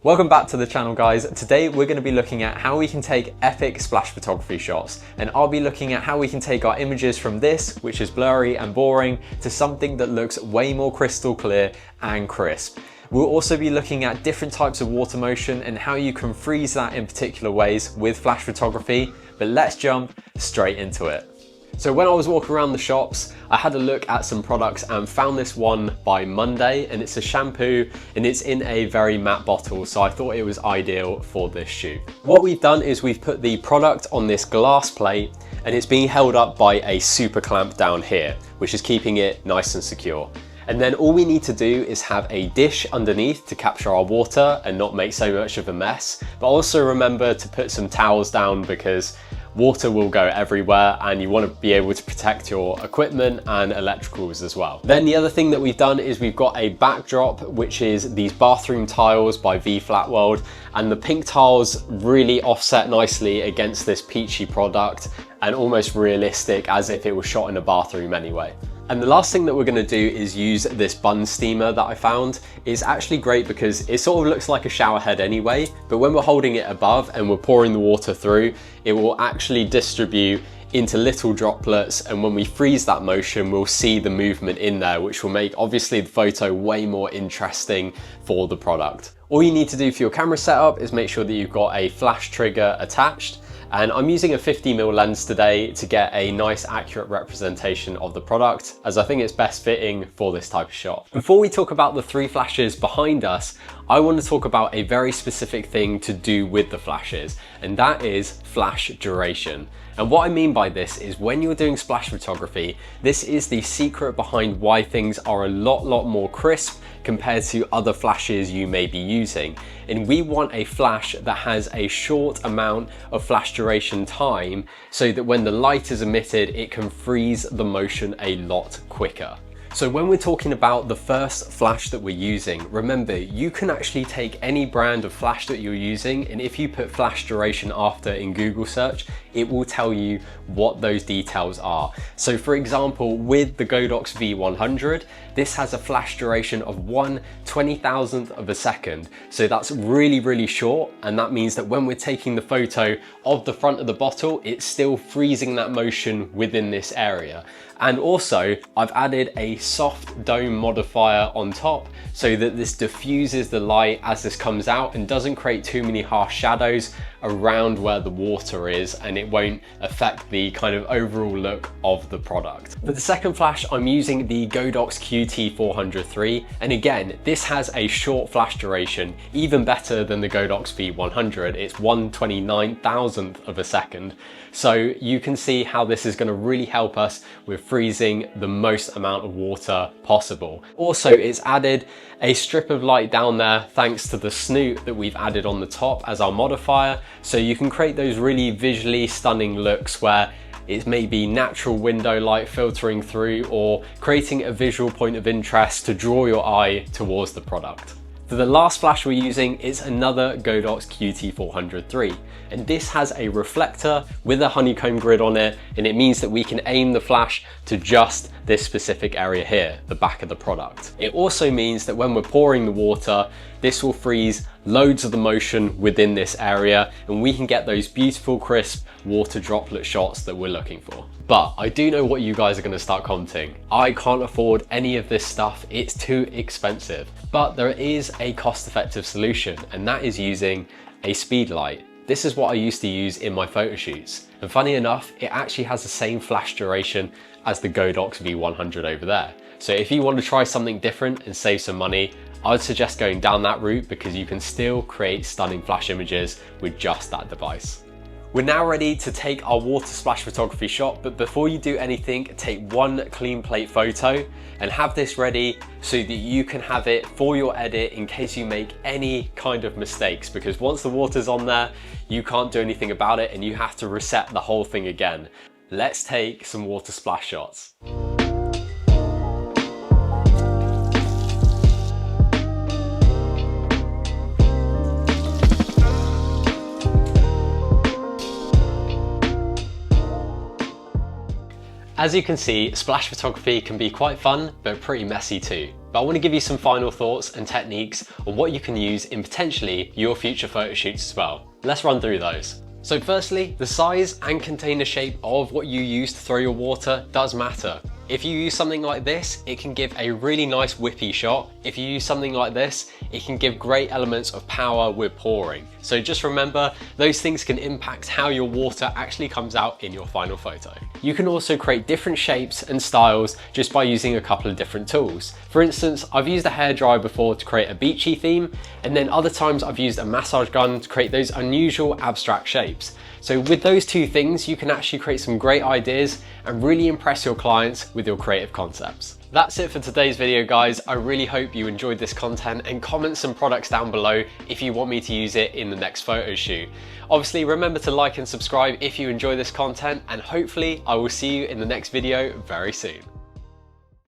Welcome back to the channel, guys. Today we're going to be looking at how we can take epic splash photography shots, and I'll be looking at how we can take our images from this, which is blurry and boring, to something that looks way more crystal clear and crisp. We'll also be looking at different types of water motion and how you can freeze that in particular ways with flash photography, but let's jump straight into it. So when I was walking around the shops, I had a look at some products and found this one by Monday, and it's a shampoo and it's in a very matte bottle, so I thought it was ideal for this shoot. What we've done is we've put the product on this glass plate and it's being held up by a super clamp down here, which is keeping it nice and secure. And then all we need to do is have a dish underneath to capture our water and not make so much of a mess. But also remember to put some towels down because water will go everywhere and you want to be able to protect your equipment and electricals as well. Then the other thing that we've done is we've got a backdrop, which is these bathroom tiles by V Flat World, and the pink tiles really offset nicely against this peachy product and almost realistic as if it was shot in a bathroom anyway. And the last thing that we're going to do is use this bun steamer that I found. It's actually great because it sort of looks like a shower head anyway, but when we're holding it above and we're pouring the water through, it will actually distribute into little droplets, and when we freeze that motion, we'll see the movement in there, which will make obviously the photo way more interesting for the product. All you need to do for your camera setup is make sure that you've got a flash trigger attached. And I'm using a 50mm lens today to get a nice accurate representation of the product, as I think it's best fitting for this type of shot. Before we talk about the three flashes behind us, I want to talk about a very specific thing to do with the flashes, and that is flash duration. And what I mean by this is when you're doing splash photography, this is the secret behind why things are a lot more crisp compared to other flashes you may be using. And we want a flash that has a short amount of flash duration time so that when the light is emitted, it can freeze the motion a lot quicker. So when we're talking about the first flash that we're using, remember, you can actually take any brand of flash that you're using, and if you put flash duration after in Google search, it will tell you what those details are. So for example, with the Godox V100, this has a flash duration of 1/20,000th of a second. So that's really short, and that means that when we're taking the photo of the front of the bottle, it's still freezing that motion within this area. And also, I've added a soft dome modifier on top so that this diffuses the light as this comes out and doesn't create too many harsh shadows around where the water is, and it won't affect the kind of overall look of the product. For the second flash, I'm using the Godox QT403, and again, this has a short flash duration, even better than the Godox V100. It's 1/29,000th of a second. So you can see how this is going to really help us with freezing the most amount of water possible. Also, it's added a strip of light down there thanks to the snoot that we've added on the top as our modifier, so you can create those really visually stunning looks where it's maybe natural window light filtering through or creating a visual point of interest to draw your eye towards the product. For the last flash we're using is another Godox QT403, and this has a reflector with a honeycomb grid on it, and it means that we can aim the flash to just this specific area here, the back of the product. It also means that when we're pouring the water, this will freeze loads of the motion within this area, and we can get those beautiful crisp water droplet shots that we're looking for. But I do know what you guys are going to start commenting. I can't afford any of this stuff, it's too expensive. But there is a cost-effective solution, and that is using a speed light. This is what I used to use in my photo shoots. And funny enough, it actually has the same flash duration as the Godox V100 over there. So if you want to try something different and save some money, I would suggest going down that route because you can still create stunning flash images with just that device. We're now ready to take our water splash photography shot, but before you do anything, take one clean plate photo and have this ready so that you can have it for your edit in case you make any kind of mistakes, because once the water's on there, you can't do anything about it and you have to reset the whole thing again. Let's take some water splash shots. As you can see, splash photography can be quite fun, but pretty messy too. But I want to give you some final thoughts and techniques on what you can use in potentially your future photo shoots as well. Let's run through those. So firstly, the size and container shape of what you use to throw your water does matter. If you use something like this, it can give a really nice whippy shot. If you use something like this, it can give great elements of power with pouring. So just remember, those things can impact how your water actually comes out in your final photo. You can also create different shapes and styles just by using a couple of different tools. For instance, I've used a hairdryer before to create a beachy theme, and then other times I've used a massage gun to create those unusual abstract shapes. So with those two things, you can actually create some great ideas and really impress your clients with your creative concepts. That's it for today's video, guys. I really hope you enjoyed this content, and comment some products down below if you want me to use it in the next photo shoot. Obviously, remember to like and subscribe if you enjoy this content, and hopefully I will see you in the next video very soon.